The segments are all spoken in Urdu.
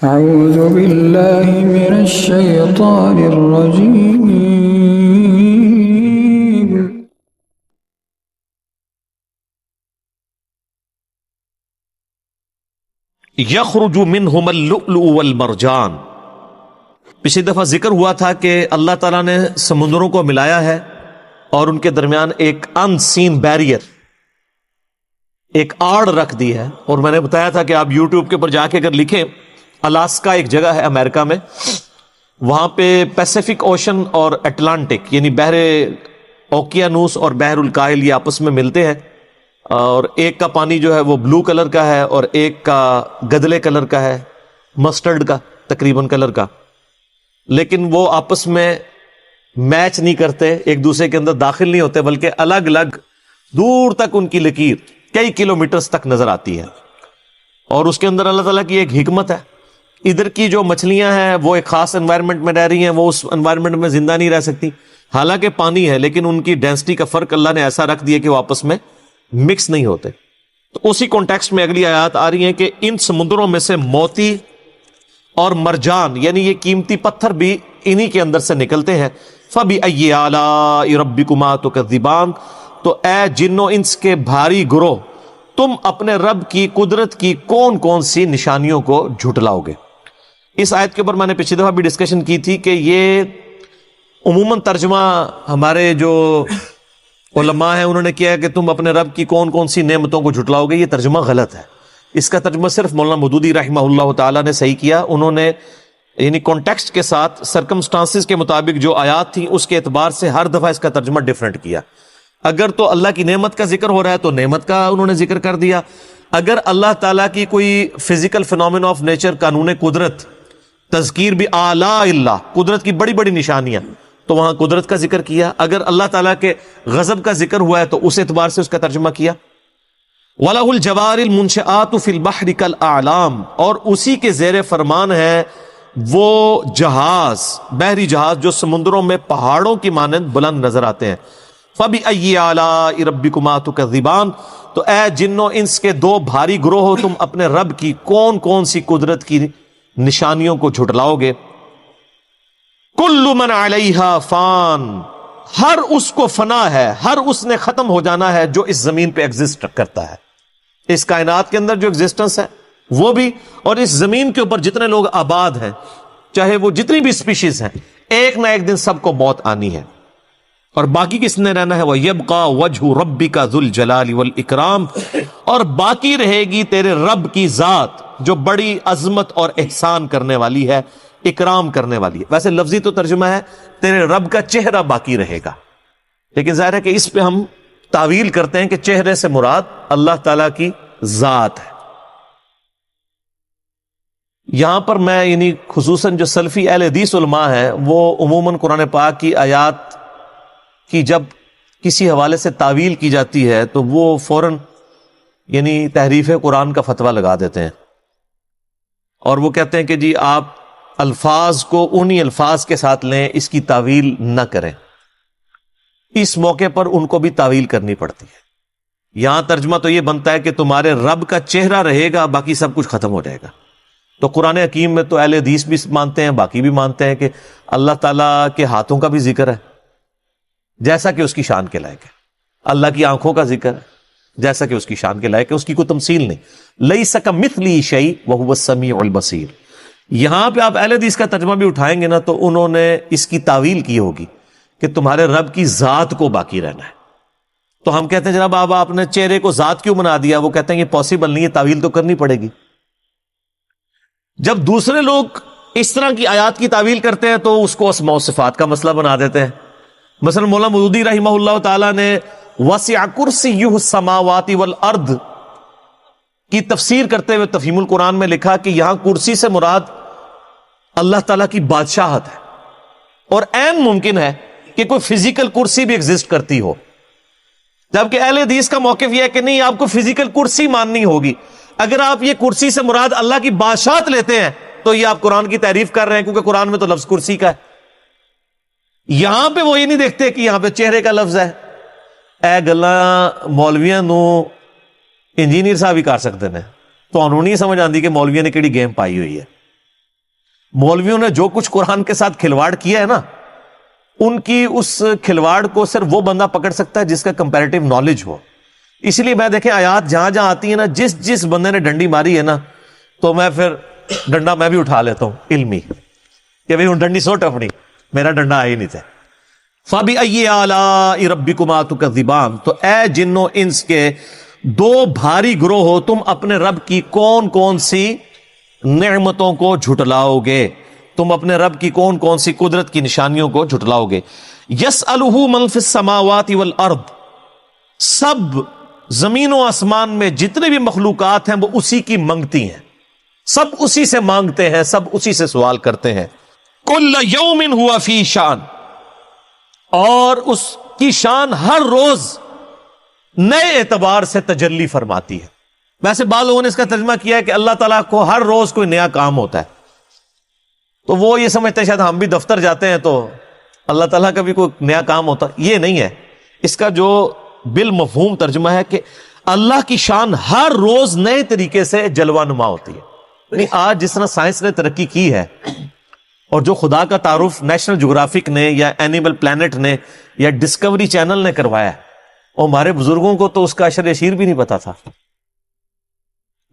أعوذ بالله من الشيطان الرجيم. یخرج منہم اللؤلؤ والمرجان. پچھلی دفعہ ذکر ہوا تھا کہ اللہ تعالیٰ نے سمندروں کو ملایا ہے اور ان کے درمیان ایک ان سین بیریئر، ایک آڑ رکھ دی ہے. اور میں نے بتایا تھا کہ آپ یوٹیوب کے اوپر جا کے اگر لکھیں، الاسکا ایک جگہ ہے امریکہ میں، وہاں پہ پیسیفک اوشن اور اٹلانٹک یعنی بحر اوقیانوس اور بحر الکاہل یہ آپس میں ملتے ہیں، اور ایک کا پانی جو ہے وہ بلو کلر کا ہے اور ایک کا گدلے کلر کا ہے، مسٹرڈ کا تقریباً کلر کا، لیکن وہ آپس میں میچ نہیں کرتے، ایک دوسرے کے اندر داخل نہیں ہوتے، بلکہ الگ الگ دور تک ان کی لکیر کئی کلومیٹرز تک نظر آتی ہے. اور اس کے اندر اللہ تعالیٰ کی ایک حکمت ہے. ادھر کی جو مچھلیاں ہیں وہ ایک خاص انوائرمنٹ میں رہ رہی ہیں، وہ اس انوائرمنٹ میں زندہ نہیں رہ سکتی، حالانکہ پانی ہے، لیکن ان کی ڈینسٹی کا فرق اللہ نے ایسا رکھ دیا کہ وہ آپس میں مکس نہیں ہوتے. تو اسی کانٹیکسٹ میں اگلی آیات آ رہی ہیں کہ ان سمندروں میں سے موتی اور مرجان یعنی یہ قیمتی پتھر بھی انہی کے اندر سے نکلتے ہیں. فَبِأَيِّ آلَاءِ رَبِّكُمَا تُكَذِّبَانِ. تو اے جن و انس کے بھاری گروہ، تم اپنے رب کی قدرت کی کون کون سی نشانیوں کو جھٹلاؤ گے. اس آیت کے اوپر میں نے پچھلی دفعہ بھی ڈسکشن کی تھی کہ یہ عموماً ترجمہ ہمارے جو علماء ہیں انہوں نے کیا ہے کہ تم اپنے رب کی کون کون سی نعمتوں کو جھٹلاؤ گے. یہ ترجمہ غلط ہے. اس کا ترجمہ صرف مولانا مودودی رحمہ اللہ تعالیٰ نے صحیح کیا. انہوں نے یعنی کانٹیکسٹ کے ساتھ سرکمسٹانسز کے مطابق جو آیات تھیں اس کے اعتبار سے ہر دفعہ اس کا ترجمہ ڈیفرنٹ کیا. اگر تو اللہ کی نعمت کا ذکر ہو رہا ہے تو نعمت کا انہوں نے ذکر کر دیا. اگر اللہ تعالیٰ کی کوئی فزیکل فینومین آف نیچر، قانون قدرت، تذکیر بھی آلاء اللہ، قدرت کی بڑی بڑی نشانیاں، تو وہاں قدرت کا ذکر کیا. اگر اللہ تعالیٰ کے غضب کا ذکر ہوا ہے تو اس اعتبار سے اس کا ترجمہ کیا. وَلَهُ الْجَوَارِ الْمُنْشَآتُ فِي الْبَحْرِ كَالْأَعْلَامِ. اور اسی کے زیر فرمان ہے وہ جہاز، بحری جہاز جو سمندروں میں پہاڑوں کی مانند بلند نظر آتے ہیں. فَبِأَيِّ آلَاءِ رَبِّكُمَا تُكَذِّبَانِ. تو اے جن و انس کے دو بھاری گروہ ہو، تم اپنے رب کی کون کون سی قدرت کی نشانیوں کو جھٹلاؤ گے. کل من علیہا فان. ہر اس کو فنا ہے، ہر اس نے ختم ہو جانا ہے جو اس زمین پہ ایگزسٹ کرتا ہے. اس کائنات کے اندر جو ایگزسٹنس ہے وہ بھی، اور اس زمین کے اوپر جتنے لوگ آباد ہیں، چاہے وہ جتنی بھی اسپیشیز ہیں، ایک نہ ایک دن سب کو موت آنی ہے. اور باقی کس نے رہنا ہے؟ وَيَبْقَى وَجْهُ رَبِّكَ ذُو الْجَلَالِ وَالْإِكْرَامِ. اور باقی رہے گی تیرے رب کی ذات جو بڑی عظمت اور احسان کرنے والی ہے، اکرام کرنے والی ہے. ویسے لفظی تو ترجمہ ہے تیرے رب کا چہرہ باقی رہے گا، لیکن ظاہر ہے کہ اس پہ ہم تعویل کرتے ہیں کہ چہرے سے مراد اللہ تعالیٰ کی ذات ہے. یہاں پر میں یعنی خصوصاً جو سلفی اہل حدیث علماء ہیں وہ عموماً قرآن پاک کی آیات کی جب کسی حوالے سے تعویل کی جاتی ہے تو وہ فوراً یعنی تحریف قرآن کا فتویٰ لگا دیتے ہیں، اور وہ کہتے ہیں کہ جی آپ الفاظ کو انہی الفاظ کے ساتھ لیں، اس کی تعویل نہ کریں. اس موقع پر ان کو بھی تعویل کرنی پڑتی ہے. یہاں ترجمہ تو یہ بنتا ہے کہ تمہارے رب کا چہرہ رہے گا، باقی سب کچھ ختم ہو جائے گا. تو قرآن حکیم میں تو اہل حدیث بھی مانتے ہیں، باقی بھی مانتے ہیں کہ اللہ تعالیٰ کے ہاتھوں کا بھی ذکر ہے جیسا کہ اس کی شان کے لائق ہے. اللہ کی آنکھوں کا ذکر ہے جیسا کہ اس کی شان کے لائق ہے. اس کی کوئی تمثیل نہیں. لیس کمثلہ شیء وہو السمیع البصیر. یہاں پہ آپ اہل حدیث کا ترجمہ بھی اٹھائیں گے نا تو انہوں نے اس کی تعویل کی ہوگی کہ تمہارے رب کی ذات کو باقی رہنا ہے. تو ہم کہتے ہیں جناب آپ نے چہرے کو ذات کیوں بنا دیا؟ وہ کہتے ہیں یہ پاسبل نہیں ہے، تعویل تو کرنی پڑے گی. جب دوسرے لوگ اس طرح کی آیات کی تعویل کرتے ہیں تو اس کو اسماء و صفات کا مسئلہ بنا دیتے ہیں. مثلا مولانا مودودی رحمہ اللہ تعالیٰ نے وسع کرسیہ السماوات والارض کی تفسیر کرتے ہوئے تفہیم القرآن میں لکھا کہ یہاں کرسی سے مراد اللہ تعالیٰ کی بادشاہت ہے، اور عین ممکن ہے کہ کوئی فزیکل کرسی بھی ایگزسٹ کرتی ہو، جبکہ اہل حدیث کا موقف یہ ہے کہ نہیں، آپ کو فزیکل کرسی ماننی ہوگی. اگر آپ یہ کرسی سے مراد اللہ کی بادشاہت لیتے ہیں تو یہ آپ قرآن کی تعریف کر رہے ہیں، کیونکہ قرآن میں تو لفظ کرسی کا ہے. یہاں پہ وہ یہ نہیں دیکھتے کہ یہاں پہ چہرے کا لفظ ہے. اے گلا مولویاں نو انجینئر صاحب ہی کر سکتے ہیں، تو انہوں نہیں سمجھ آتی کہ مولویاں نے کیڑی گیم پائی ہوئی ہے. مولویوں نے جو کچھ قرآن کے ساتھ کھلواڑ کیا ہے نا، ان کی اس کھلواڑ کو صرف وہ بندہ پکڑ سکتا ہے جس کا کمپیریٹیو نالج ہو. اس لیے میں دیکھیں آیات جہاں جہاں آتی ہے نا، جس بندے نے ڈنڈی ماری ہے نا، تو میں پھر ڈنڈا میں بھی اٹھا لیتا ہوں علمی کہ بھئی ڈنڈی سوٹ اپنی، میرا ڈنڈا آئی نہیں تھا. فَبِأَيِّ آلَاءِ رَبِّكُمَا تُكَذِّبَانِ، تو اے جن و انس کے دو بھاری گروہ ہو، تم اپنے رب کی کون کون سی نعمتوں کو جھٹلاؤ گے، تم اپنے رب کی کون کون سی قدرت کی نشانیوں کو جھٹلاؤ گے. يَسْأَلُهُ مَن فِي السَّمَاوَاتِ وَالْأَرْضِ، سب زمین و آسمان میں جتنے بھی مخلوقات ہیں وہ اسی کی منگتی ہیں، سب اسی سے مانگتے ہیں، سب اسی سے سوال کرتے ہیں. كُلَّ يَوْمٍ هُوَ فِي شَأْنٍ، اور اس کی شان ہر روز نئے اعتبار سے تجلی فرماتی ہے. ویسے بعض لوگوں نے اس کا ترجمہ کیا ہے کہ اللہ تعالیٰ کو ہر روز کوئی نیا کام ہوتا ہے، تو وہ یہ سمجھتے ہیں شاید ہم بھی دفتر جاتے ہیں تو اللہ تعالیٰ کا بھی کوئی نیا کام ہوتا. یہ نہیں ہے، اس کا جو بالمفہوم ترجمہ ہے کہ اللہ کی شان ہر روز نئے طریقے سے جلوہ نما ہوتی ہے. یعنی آج جس طرح سائنس نے ترقی کی ہے اور جو خدا کا تعارف نیشنل جغرافک نے یا اینیمل پلانٹ نے یا ڈسکوری چینل نے کروایا ہے، اور ہمارے بزرگوں کو تو اس کا اشر یشیر بھی نہیں پتا تھا.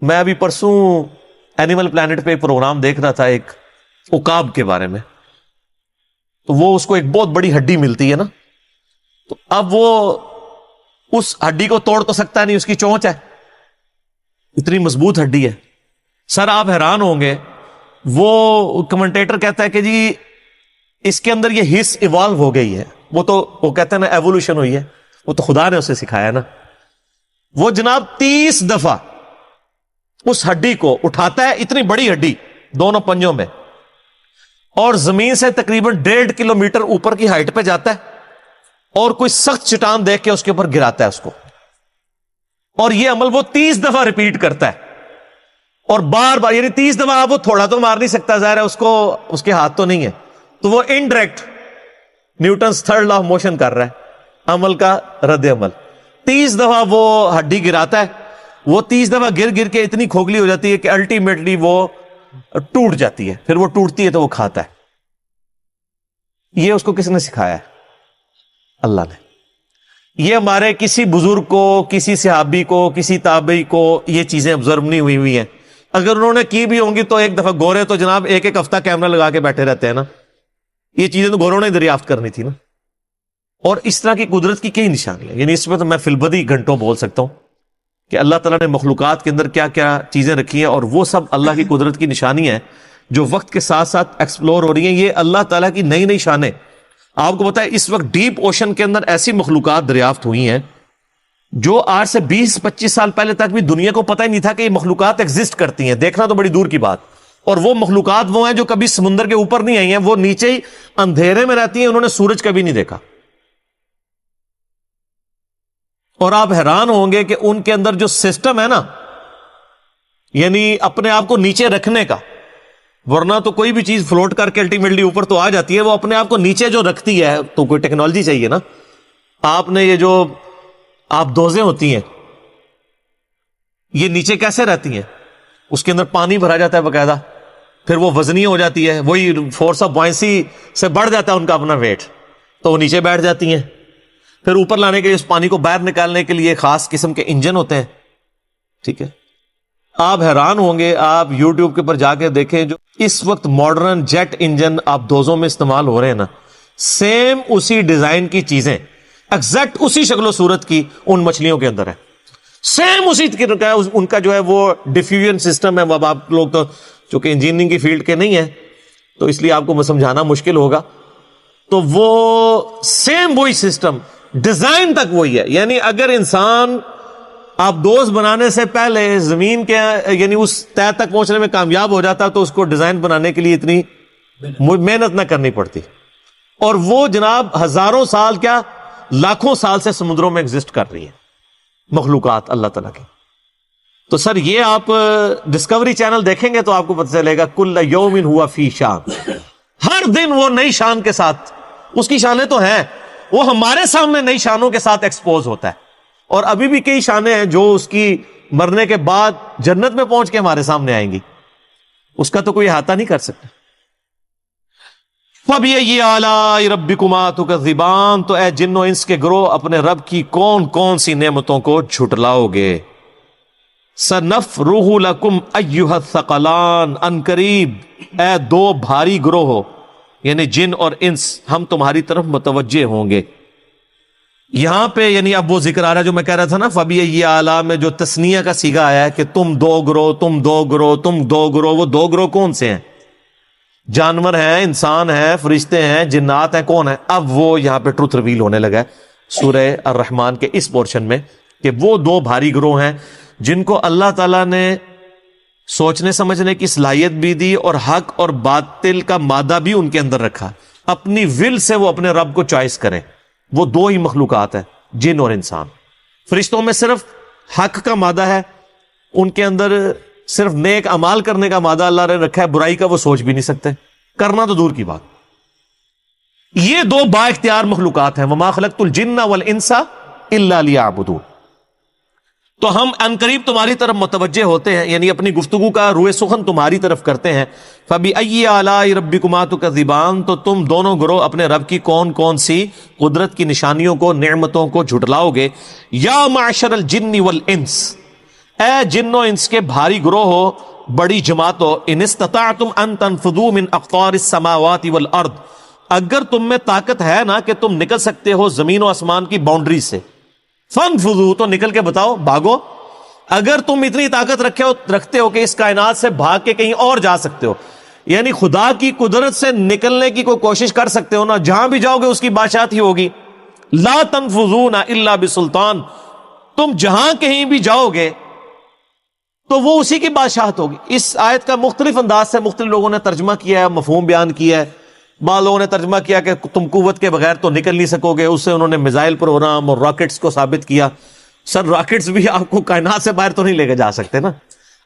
میں ابھی پرسوں اینیمل پلانٹ پہ ایک پروگرام دیکھ رہا تھا ایک عقاب کے بارے میں، تو وہ اس کو ایک بہت بڑی ہڈی ملتی ہے نا، تو اب وہ اس ہڈی کو توڑ تو سکتا نہیں، اس کی چونچ ہے، اتنی مضبوط ہڈی ہے. سر آپ حیران ہوں گے، وہ کمنٹیٹر کہتا ہے کہ جی اس کے اندر یہ حص ایوالو ہو گئی ہے. وہ کہتے ہیں نا ایوولوشن ہوئی ہے، وہ تو خدا نے اسے سکھایا نا. وہ جناب 30 دفعہ اس ہڈی کو اٹھاتا ہے، اتنی بڑی ہڈی دونوں پنجوں میں، اور زمین سے تقریباً 1.5 کلومیٹر اوپر کی ہائٹ پہ جاتا ہے اور کوئی سخت چٹان دیکھ کے اس کے اوپر گراتا ہے اس کو، اور یہ عمل وہ 30 دفعہ ریپیٹ کرتا ہے. اور بار بار، یعنی 30 دفعہ آپ وہ تھوڑا تو مار نہیں سکتا، ظاہر ہے اس کو اس کے ہاتھ تو نہیں ہے، تو وہ indirect Newton's third law of motion کر رہا ہے، عمل کا رد عمل. 30 دفعہ وہ ہڈی گراتا ہے، وہ 30 دفعہ گر گر کے اتنی کھوکھلی ہو جاتی ہے کہ الٹیمیٹلی وہ ٹوٹ جاتی ہے. پھر وہ ٹوٹتی ہے تو وہ کھاتا ہے. یہ اس کو کس نے سکھایا ہے؟ اللہ نے. یہ ہمارے کسی بزرگ کو، کسی صحابی کو، کسی تابعی کو یہ چیزیں ابزرو نہیں ہوئی ہیں. اگر انہوں نے کی بھی ہوں گی تو ایک دفعہ گورے تو جناب ایک ہفتہ کیمرہ لگا کے بیٹھے رہتے ہیں نا. یہ چیزیں تو گوروں نے دریافت کرنی تھی نا. اور اس طرح کی قدرت کی کئی نشانیاں، یعنی اس میں تو میں فی البدی گھنٹوں بول سکتا ہوں کہ اللہ تعالیٰ نے مخلوقات کے اندر کیا کیا چیزیں رکھی ہیں، اور وہ سب اللہ کی قدرت کی نشانی ہیں جو وقت کے ساتھ ساتھ ایکسپلور ہو رہی ہیں. یہ اللہ تعالیٰ کی نئی نئی شانیں. آپ کو پتا ہے اس وقت ڈیپ اوشن کے اندر ایسی مخلوقات دریافت ہوئی ہیں جو آج سے 20-25 سال پہلے تک بھی دنیا کو پتہ ہی نہیں تھا کہ یہ مخلوقات ایگزسٹ کرتی ہیں. دیکھنا تو بڑی دور کی بات. اور وہ مخلوقات وہ ہیں جو کبھی سمندر کے اوپر نہیں آئی ہیں، وہ نیچے ہی اندھیرے میں رہتی ہیں، انہوں نے سورج کبھی نہیں دیکھا. اور آپ حیران ہوں گے کہ ان کے اندر جو سسٹم ہے نا، یعنی اپنے آپ کو نیچے رکھنے کا، ورنہ تو کوئی بھی چیز فلوٹ کر کے الٹیمیٹلی اوپر تو آ جاتی ہے، وہ اپنے آپ کو نیچے جو رکھتی ہے تو کوئی ٹیکنالوجی چاہیے نا. آپ نے یہ جو آپ دوزیں ہوتی ہیں یہ نیچے کیسے رہتی ہیں؟ اس کے اندر پانی بھرا جاتا ہے باقاعدہ، پھر وہ وزنی ہو جاتی ہے، وہی فورس آف بوئنسی سے بڑھ جاتا ہے ان کا اپنا ویٹ، تو وہ نیچے بیٹھ جاتی ہیں. پھر اوپر لانے کے لیے، اس پانی کو باہر نکالنے کے لیے خاص قسم کے انجن ہوتے ہیں. ٹھیک ہے، آپ حیران ہوں گے، آپ یوٹیوب کے اوپر جا کے دیکھیں جو اس وقت ماڈرن جیٹ انجن آپ دوزوں میں استعمال ہو رہے ہیں نا، سیم اسی ڈیزائن کی چیزیں، ایگزیکٹ اسی شکل و صورت کی ان مچھلیوں کے اندر ہے. سیم اسی کا ان کا جو ہے وہ ڈیفیوژن سسٹم ہے. اب آپ لوگ تو چونکہ انجینئرنگ کی فیلڈ کے نہیں ہیں تو اس لیے آپ کو سمجھانا مشکل ہوگا. تو وہ سیم وہی سسٹم، ڈیزائن تک وہی ہے. یعنی اگر انسان آپ دوست بنانے سے پہلے زمین کے یعنی اس طے تک پہنچنے میں کامیاب ہو جاتا تو اس کو ڈیزائن بنانے کے لیے اتنی محنت نہ کرنی پڑتی. اور وہ جناب ہزاروں سال کیا لاکھوں سال سے سمندروں میں ایگزسٹ کر رہی ہیں مخلوقات اللہ تعالیٰ کی. تو سر یہ آپ ڈسکوری چینل دیکھیں گے تو آپ کو پتہ چلے گا کل یوم ہوا فی شان، ہر دن وہ نئی شان کے ساتھ، اس کی شانیں تو ہیں، وہ ہمارے سامنے نئی شانوں کے ساتھ ایکسپوز ہوتا ہے. اور ابھی بھی کئی شانیں ہیں جو اس کی مرنے کے بعد جنت میں پہنچ کے ہمارے سامنے آئیں گی، اس کا تو کوئی احاطہ نہیں کر سکتا. فَبِأَيِّ آلَاءِ رَبِّكُمَا تُكَذِّبَانِ، تو اے جن و انس کے گروہ اپنے رب کی کون کون سی نعمتوں کو جھٹلاؤ گے. سَنَفْرُغُ لَكُمْ أَيُّهَا الثَّقَلَانِ، ان قریب اے دو بھاری گروہ یعنی جن اور انس ہم تمہاری طرف متوجہ ہوں گے. یہاں پہ یعنی اب وہ ذکر آ رہا ہے جو میں کہہ رہا تھا نا، فَبِأَيِّ آلَاء میں جو تثنیہ کا صیغہ آیا ہے کہ تم دو گروہ، تم دو گروہ، تم دو گروہ. وہ دو گروہ کون سے ہیں؟ جانور ہیں، انسان ہیں، فرشتے ہیں، جنات ہیں، کون ہیں؟ اب وہ یہاں پہ ٹروتھ ریویل ہونے لگا ہے سورہ الرحمن کے اس پورشن میں کہ وہ دو بھاری گروہ ہیں جن کو اللہ تعالیٰ نے سوچنے سمجھنے کی صلاحیت بھی دی اور حق اور باطل کا مادہ بھی ان کے اندر رکھا. اپنی ول سے وہ اپنے رب کو چوائس کریں. وہ دو ہی مخلوقات ہیں، جن اور انسان. فرشتوں میں صرف حق کا مادہ ہے، ان کے اندر صرف نیک اعمال کرنے کا مادہ اللہ نے رکھا ہے، برائی کا وہ سوچ بھی نہیں سکتے، کرنا تو دور کی بات. یہ دو با اختیار مخلوقات ہیں. وما خلقت الجن والانس الا لیعبدون. تو ہم انقریب تمہاری طرف متوجہ ہوتے ہیں، یعنی اپنی گفتگو کا روئے سخن تمہاری طرف کرتے ہیں. فَبِأَيِّ آلَاءِ رَبِّكُمَا تُكَذِّبَانِ، تو تم دونوں گروہ اپنے رب کی کون کون سی قدرت کی نشانیوں کو، نعمتوں کو جھٹلاؤ گے. یا معشر الجن والانس، اے جن و انس کے بھاری گروہ ہو، بڑی جماعت ہو. ان استطعتم ان تنفذوا من اقطار السماوات والارض، اگر تم میں طاقت ہے نا کہ تم نکل سکتے ہو زمین و آسمان کی باؤنڈری سے. فانفذوا، تو نکل کے بتاؤ، بھاگو. اگر تم اتنی طاقت رکھتے ہو کہ اس کائنات سے بھاگ کے کہیں اور جا سکتے ہو، یعنی خدا کی قدرت سے نکلنے کی کوئی کوشش کر سکتے ہو نا، جہاں بھی جاؤ گے اس کی بادشاہت ہی ہوگی. لا تنفذون الا بسلطان، تم جہاں کہیں بھی جاؤ گے تو وہ اسی کی بادشاہت ہوگی. اس آیت کا مختلف انداز سے مختلف لوگوں نے ترجمہ کیا ہے، مفہوم بیان کیا ہے. بعض لوگوں نے ترجمہ کیا کہ تم قوت کے بغیر تو نکل نہیں سکو گے، اس سے انہوں نے میزائل پروگرام اور راکٹس کو ثابت کیا. سر راکٹس بھی آپ کو کائنات سے باہر تو نہیں لے کے جا سکتے نا.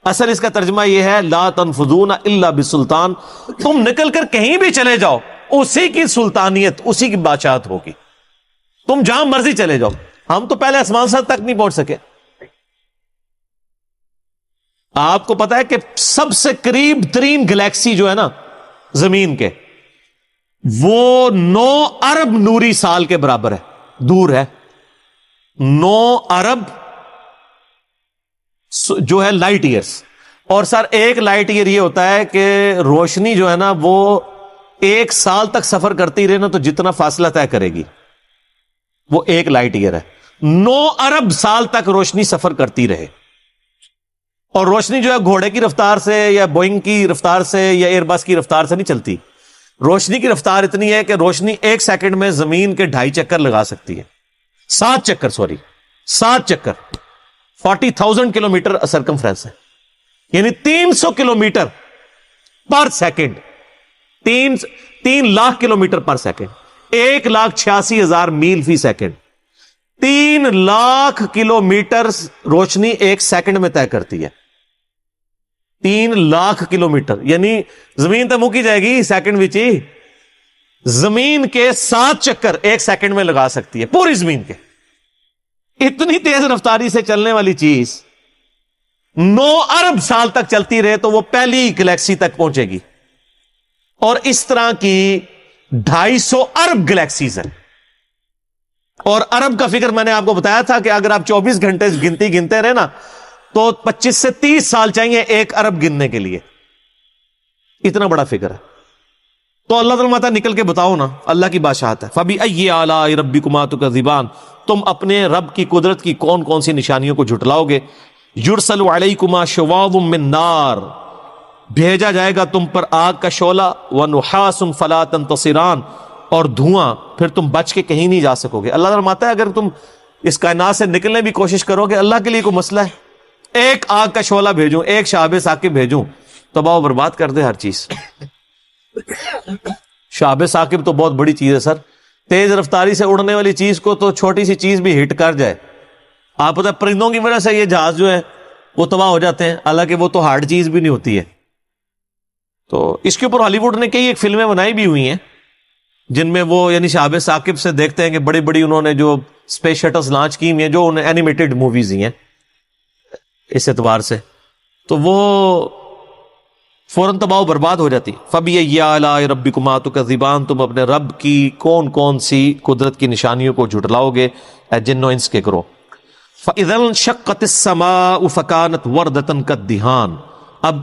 اصل اس کا ترجمہ یہ ہے لا تنفذون الا بسلطان، تم نکل کر کہیں بھی چلے جاؤ اسی کی سلطانیت، اسی کی بادشاہت ہوگی. تم جہاں مرضی چلے جاؤ. ہم تو پہلے آسمان سطح تک نہیں پہنچ سکے. آپ کو پتا ہے کہ سب سے قریب ترین گلیکسی جو ہے نا زمین کے، وہ 9 ارب نوری سال کے برابر ہے، دور ہے. 9 ارب جو ہے لائٹ ایئرز. اور سر ایک لائٹ ایئر یہ ہوتا ہے کہ روشنی جو ہے نا وہ 1 سال تک سفر کرتی رہے نا تو جتنا فاصلہ طے کرے گی وہ 1 لائٹ ایئر ہے. 9 ارب سال تک روشنی سفر کرتی رہے. اور روشنی جو ہے گھوڑے کی رفتار سے یا بوئنگ کی رفتار سے یا ایئر بس کی رفتار سے نہیں چلتی. روشنی کی رفتار اتنی ہے کہ روشنی 1 سیکنڈ میں زمین کے 2.5 چکر لگا سکتی ہے. 7 چکر 40,000 کلومیٹر سرکمفرنس ہے، یعنی 300 kilometre per second. 3 lakh kilometre per second, 1,86,000 میل فی سیکنڈ. 3 لاکھ کلومیٹر روشنی 1 سیکنڈ میں طے کرتی ہے. 3 لاکھ کلومیٹر یعنی زمین تو مکی جائے گی سیکنڈ وچ ہی. زمین کے 7 چکر 1 سیکنڈ میں لگا سکتی ہے پوری زمین کے. اتنی تیز رفتاری سے چلنے والی چیز 9 ارب سال تک چلتی رہے تو وہ پہلی گلیکسی تک پہنچے گی. اور اس طرح کی 250 ارب گلیکسیز ہیں. اور ارب کا فکر میں نے آپ کو بتایا تھا کہ اگر آپ 24 گھنٹے گنتی گنتے رہے نا تو 25 سے 30 سال چاہیے 1 ارب گننے کے لیے. اتنا بڑا فکر ہے. تو اللہ تعالیٰ نکل کے بتاؤ نا، اللہ کی بادشاہت ہے. فَبِأَيِّ آلَاءِ رَبِّكُمَا تُكَذِّبَانِ، تم اپنے رب کی قدرت کی کون کون سی نشانیوں کو جھٹلاؤ گے. يُرْسَلُ عَلَيْكُمَا شِوَاظٌ مِّن نَّارٍ، بھیجا جائے گا تم پر آگ کا شعلہ. وَنُحَاسٌ فَلَا تَنتَصِرَانِ، اور دھواں، پھر تم بچ کے کہیں نہیں جا سکو گے. اللہ تعالیٰ فرماتا ہے اگر تم اس کائنات سے نکلنے بھی کوشش کرو گے اللہ کے لیے کوئی مسئلہ ہے. 1 آگ کا شعلہ بھیجوں، 1 شہاب ثاقب بھیجوں، تباہ و برباد کر دے ہر چیز. شہاب ثاقب تو بہت بڑی چیز ہے سر. تیز رفتاری سے اڑنے والی چیز کو تو چھوٹی سی چیز بھی ہٹ کر جائے. آپ پتہ پرندوں کی وجہ سے یہ جہاز جو ہے وہ تباہ ہو جاتے ہیں، حالانکہ وہ تو ہارڈ چیز بھی نہیں ہوتی ہے. تو اس کے اوپر ہالی ووڈ نے کئی ایک فلمیں بنائی بھی ہوئی ہیں جن میں وہ یعنی شہاب ثاقب سے دیکھتے ہیں کہ بڑی بڑی انہوں نے جو اسپیس شٹلز لانچ کی ہوئی ہیں جو انہیں اینیمیٹڈ موویز ہی ہیں اس اعتبار سے. تو وہ فوراً تباہ و برباد ہو جاتی. فَبِأَيِّ آلَاءِ رَبِّكُمَا تُكَذِّبَانِ، تم اپنے رب کی کون کون سی قدرت کی نشانیوں کو جھٹلاؤ گے اے جن و انس کے گروہ. فَإِذَا انشَقَّتِ السَّمَاءُ فَكَانَتْ وَرْدَةً كَالدِّهَانِ. اب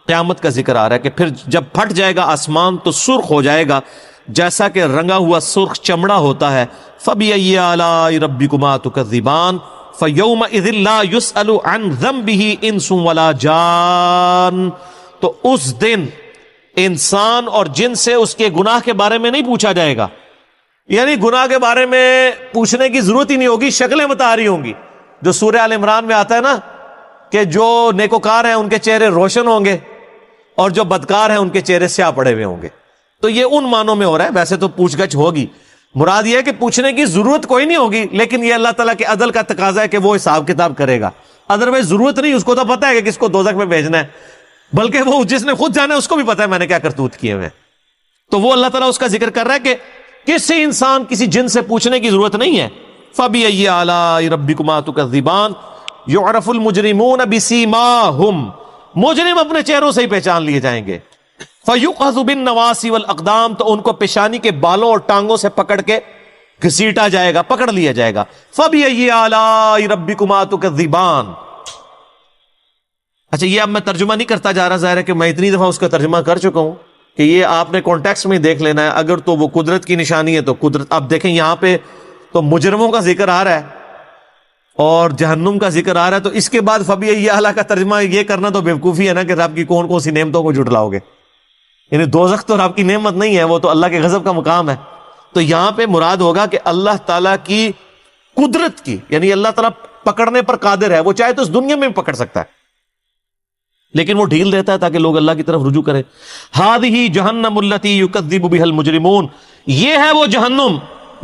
قیامت کا ذکر آ رہا ہے کہ پھر جب پھٹ جائے گا آسمان تو سرخ ہو جائے گا جیسا کہ رنگا ہوا سرخ چمڑا ہوتا ہے. فَبِأَيِّ آلَاءِ رَبِّكُمَا تُكَذِّبَانِ فَيَوْمَئِذٍ لَا يُسْأَلُ عَنْ ذَنبِهِ إِنسٌ وَلَا جَانٌ. تو اس دن انسان اور جن سے اس کے گناہ کے بارے میں نہیں پوچھا جائے گا. یعنی گناہ کے بارے میں پوچھنے کی ضرورت ہی نہیں ہوگی، شکلیں بتا رہی ہوں گی. جو سورہ آل عمران میں آتا ہے نا کہ جو نیکوکار ہیں ان کے چہرے روشن ہوں گے اور جو بدکار ہیں ان کے چہرے سیاہ پڑے ہوئے ہوں گے. تو یہ ان معنوں میں ہو رہا ہے. ویسے تو پوچھ گچھ ہوگی، مراد یہ ہے کہ پوچھنے کی ضرورت کوئی نہیں ہوگی، لیکن یہ اللہ تعالیٰ کے عدل کا تقاضا ہے کہ وہ حساب کتاب کرے گا. ادروائز ضرورت نہیں، اس کو تو پتہ ہے کہ کس کو دوزخ میں بھیجنا ہے، بلکہ وہ جس نے خود جانا ہے اس کو بھی پتا ہے میں نے کیا کرتوت کیے ہوئے. تو وہ اللہ تعالیٰ اس کا ذکر کر رہا ہے کہ کسی انسان کسی جن سے پوچھنے کی ضرورت نہیں ہے. فَبِأَيِّ آلَاءِ رَبِّكُمَا تُكَذِّبَانِ يُعْرَفُ الْمُجْرِمُونَ بِسِيمَاهُمْ. مجرم اپنے چہروں سے ہی پہچان لیے جائیں گے. فَيُؤْخَذُ بِالنَّوَاصِي وَالْأَقْدَامِ. تو ان کو پیشانی کے بالوں اور ٹانگوں سے پکڑ کے گھسیٹا جائے گا، پکڑ لیا جائے گا. فَبِأَيِّ آلَاءِ رَبِّكُمَا تُكَذِّبَانِ. اچھا یہ اب میں ترجمہ نہیں کرتا جا رہا، ظاہر ہے کہ میں اتنی دفعہ اس کا ترجمہ کر چکا ہوں کہ یہ آپ نے کانٹیکسٹ میں دیکھ لینا ہے. اگر تو وہ قدرت کی نشانی ہے تو قدرت. اب دیکھیں یہاں پہ تو مجرموں کا ذکر آ رہا ہے اور جہنم کا ذکر آ رہا ہے، تو اس کے بعد فَبِأَيِّ آلَاء کا ترجمہ یہ کرنا تو بیوقوفی ہے نا کہ رب کی کون کون سی نعمتوں کو جھٹلاؤ گے. یعنی دوزخ تو رب کی نعمت نہیں ہے، وہ تو اللہ کے غضب کا مقام ہے. تو یہاں پہ مراد ہوگا کہ اللہ تعالیٰ کی قدرت کی، یعنی اللہ تعالیٰ پکڑنے پر قادر ہے. وہ چاہے تو اس دنیا میں بھی پکڑ سکتا ہے لیکن وہ ڈھیل دیتا ہے تاکہ لوگ اللہ کی طرف رجوع کریں. هَذِهِ جَهَنَّمُ الَّتِي يُكَذِّبُ بِهَا الْمُجْرِمُونَ. یہ ہے وہ جہنم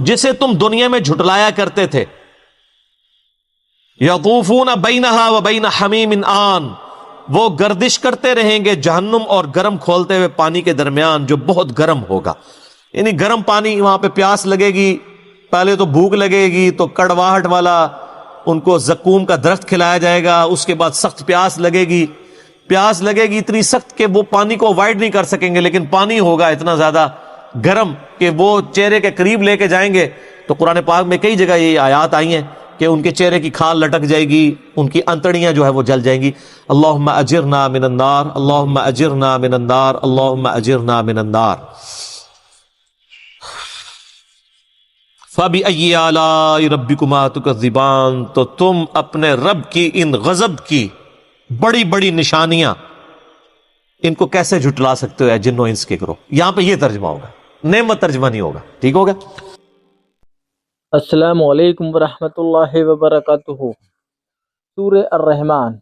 جسے تم دنیا میں جھٹلایا کرتے تھے. يَطُوفُونَ بَيْنَهَا وَبَيْنَ حَمِيمٍ آن. وہ گردش کرتے رہیں گے جہنم اور گرم کھولتے ہوئے پانی کے درمیان جو بہت گرم ہوگا. یعنی گرم پانی، وہاں پہ پیاس لگے گی، پہلے تو بھوک لگے گی تو کڑواہٹ والا ان کو زقوم کا درخت کھلایا جائے گا. اس کے بعد سخت پیاس لگے گی اتنی سخت کہ وہ پانی کو اوائڈ نہیں کر سکیں گے، لیکن پانی ہوگا اتنا زیادہ گرم کہ وہ چہرے کے قریب لے کے جائیں گے. تو قرآن پاک میں کئی جگہ یہ آیات آئی ہیں کہ ان کے چہرے کی کھال لٹک جائے گی، ان کی انتڑیاں جو ہے وہ جل جائیں گی. اللہم اجرنا من النار، اللہم اجرنا من النار، اللہم اجرنا من النار. فَبِأَيِّ آلَاءِ رَبِّكُمَا تُكَذِّبَانِ. تو تم اپنے رب کی ان غضب کی بڑی بڑی نشانیاں ان کو کیسے جھٹلا سکتے ہو اے جن و انس کے گروہ. یہاں پہ یہ ترجمہ ہوگا، نعمت ترجمہ نہیں ہوگا. ٹھیک ہوگا؟ السلام علیکم ورحمۃ اللہ وبرکاتہ. سورہ الرحمن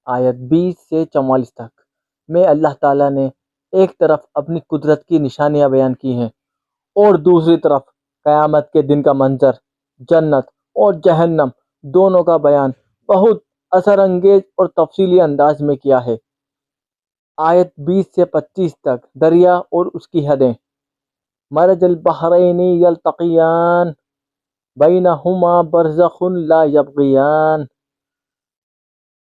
آیت 20 سے 44 تک میں اللہ تعالیٰ نے ایک طرف اپنی قدرت کی نشانیاں بیان کی ہیں اور دوسری طرف قیامت کے دن کا منظر، جنت اور جہنم دونوں کا بیان بہت اثر انگیز اور تفصیلی انداز میں کیا ہے. آیت 20 سے 25 تک دریا اور اس کی حدیں. مرج البحرین یلتقیان بینہما برزخ لا یبغیان.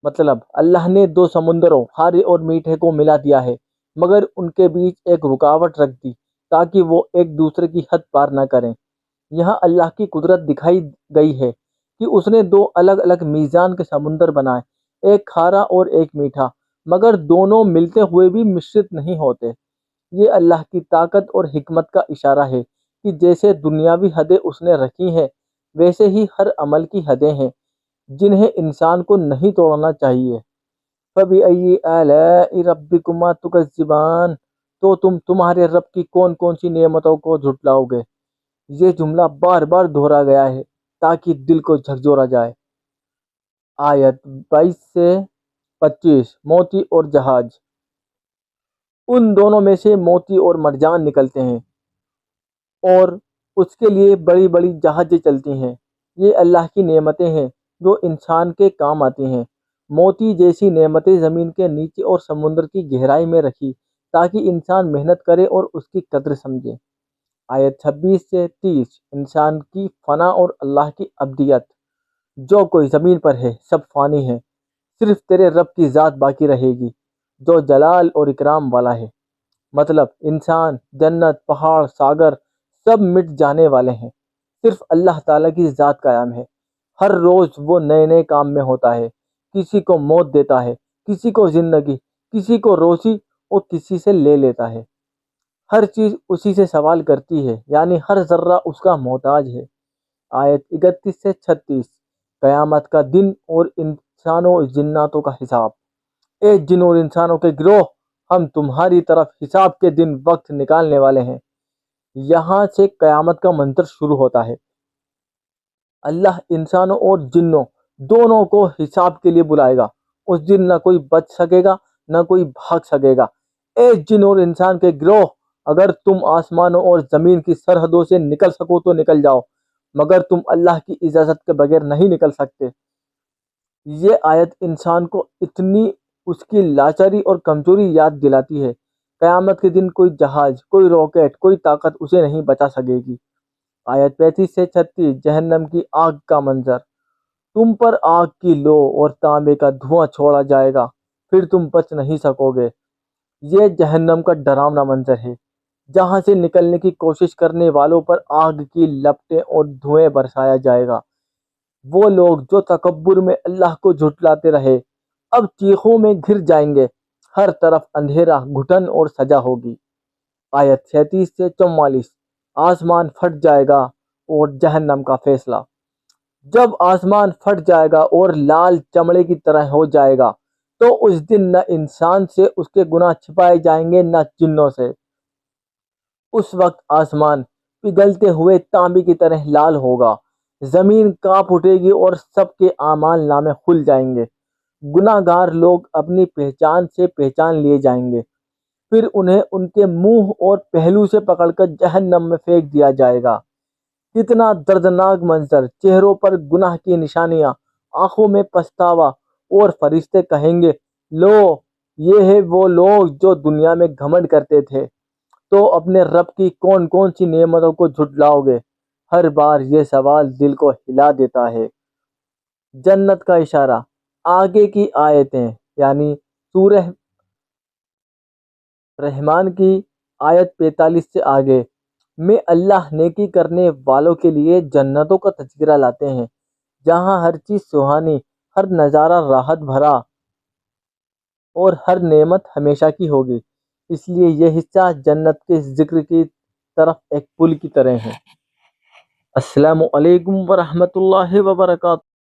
مطلب اللہ نے دو سمندروں کھارے اور میٹھے کو ملا دیا ہے مگر ان کے بیچ ایک رکاوٹ رکھ دی تاکہ وہ ایک دوسرے کی حد پار نہ کریں. یہاں اللہ کی قدرت دکھائی گئی ہے کہ اس نے دو الگ الگ میزان کے سمندر بنائے، ایک کھارا اور ایک میٹھا، مگر دونوں ملتے ہوئے بھی مشرت نہیں ہوتے. یہ اللہ کی طاقت اور حکمت کا اشارہ ہے کہ جیسے دنیاوی حدیں اس نے رکھی ہیں ویسے ہی ہر عمل کی حدیں ہیں جنہیں انسان کو نہیں توڑنا چاہیے. فَبِأَيِّ آلَاءِ رَبِّكُمَا تُكَذِّبَانِ. تو تم تمہارے رب کی کون کون سی نعمتوں کو جھٹلاؤ گے. یہ جملہ بار بار دہرا گیا ہے تاکہ دل کو جھکجھورا جائے. آیت 22 سے 25 موتی اور جہاز. ان دونوں میں سے موتی اور مرجان نکلتے ہیں اور اس کے لیے بڑی بڑی جہازیں چلتی ہیں. یہ اللہ کی نعمتیں ہیں جو انسان کے کام آتی ہیں. موتی جیسی نعمتیں زمین کے نیچے اور سمندر کی گہرائی میں رکھی تاکہ انسان محنت کرے اور اس کی قدر سمجھے. آیت 26 سے 30 انسان کی فنا اور اللہ کی ابدیت. جو کوئی زمین پر ہے سب فانی ہے، صرف تیرے رب کی ذات باقی رہے گی جو جلال اور اکرام والا ہے۔ مطلب انسان، جنت، پہاڑ، ساگر سب مٹ جانے والے ہیں، صرف اللہ تعالیٰ کی ذات قائم ہے۔ ہر روز وہ نئے نئے کام میں ہوتا ہے، کسی کو موت دیتا ہے، کسی کو زندگی، کسی کو روزی اور کسی سے لے لیتا ہے۔ ہر چیز اسی سے سوال کرتی ہے، یعنی ہر ذرہ اس کا محتاج ہے۔ آیت 31 سے 36، قیامت کا دن اور انسانوں اور جناتوں کا حساب۔ اے جن اور انسانوں کے گروہ، ہم تمہاری طرف حساب کے دن وقت نکالنے والے ہیں۔ یہاں سے قیامت کا منظر شروع ہوتا ہے۔ اللہ انسانوں اور جنوں دونوں کو حساب کے لیے بلائے گا۔ اس دن نہ کوئی بچ سکے گا، نہ کوئی بھاگ سکے گا۔ اے جن اور انسان کے گروہ، اگر تم آسمانوں اور زمین کی سرحدوں سے نکل سکو تو نکل جاؤ، مگر تم اللہ کی اجازت کے بغیر نہیں نکل سکتے۔ یہ آیت انسان کو اتنی اس کی لاچاری اور کمزوری یاد دلاتی ہے۔ قیامت کے دن کوئی جہاز، کوئی راکٹ، کوئی طاقت اسے نہیں بچا سکے گی۔ آیت 35 سے 36، جہنم کی آگ کا منظر۔ تم پر آگ کی لو اور تانبے کا دھواں چھوڑا جائے گا، پھر تم بچ نہیں سکو گے۔ یہ جہنم کا ڈراؤنا منظر ہے، جہاں سے نکلنے کی کوشش کرنے والوں پر آگ کی لپٹیں اور دھوئیں برسایا جائے گا۔ وہ لوگ جو تکبر میں اللہ کو جھٹلاتے رہے، اب چیخوں میں گر جائیں گے۔ ہر طرف اندھیرا، گھٹن اور سجا ہوگی۔ آیت 37 سے 44، آسمان پھٹ جائے گا اور جہنم کا فیصلہ۔ جب آسمان پھٹ جائے گا اور لال چمڑے کی طرح ہو جائے گا تو اس دن نہ انسان سے اس کے گناہ چھپائے جائیں گے، نہ جنوں سے۔ اس وقت آسمان پگھلتے ہوئے تانبے کی طرح لال ہوگا، زمین کانپ اٹھے گی اور سب کے اعمال نامے کھل جائیں گے۔ گناہ گار لوگ اپنی پہچان سے پہچان لیے جائیں گے، پھر انہیں ان کے منہ اور پہلو سے پکڑ کر جہنم میں پھینک دیا جائے گا۔ کتنا دردناک منظر، چہروں پر گناہ کی نشانیاں، آنکھوں میں پچھتاوا، اور فرشتے کہیں گے، لو، یہ ہے وہ لوگ جو دنیا میں گھمنڈ کرتے تھے، تو اپنے رب کی کون کون سی نعمتوں کو جھٹلاؤ گے؟ ہر بار یہ سوال دل کو ہلا دیتا ہے۔ جنت کا اشارہ۔ آگے کی آیتیں یعنی سورہ رحمان کی آیت 45 سے آگے میں اللہ نیکی کرنے والوں کے لیے جنتوں کا تذکرہ لاتے ہیں، جہاں ہر چیز سہانی، ہر نظارہ راحت بھرا اور ہر نعمت ہمیشہ کی ہوگی۔ اس لیے یہ حصہ جنت کے ذکر کی طرف ایک پل کی طرح ہے۔ السلام علیکم ورحمۃ اللہ وبرکاتہ۔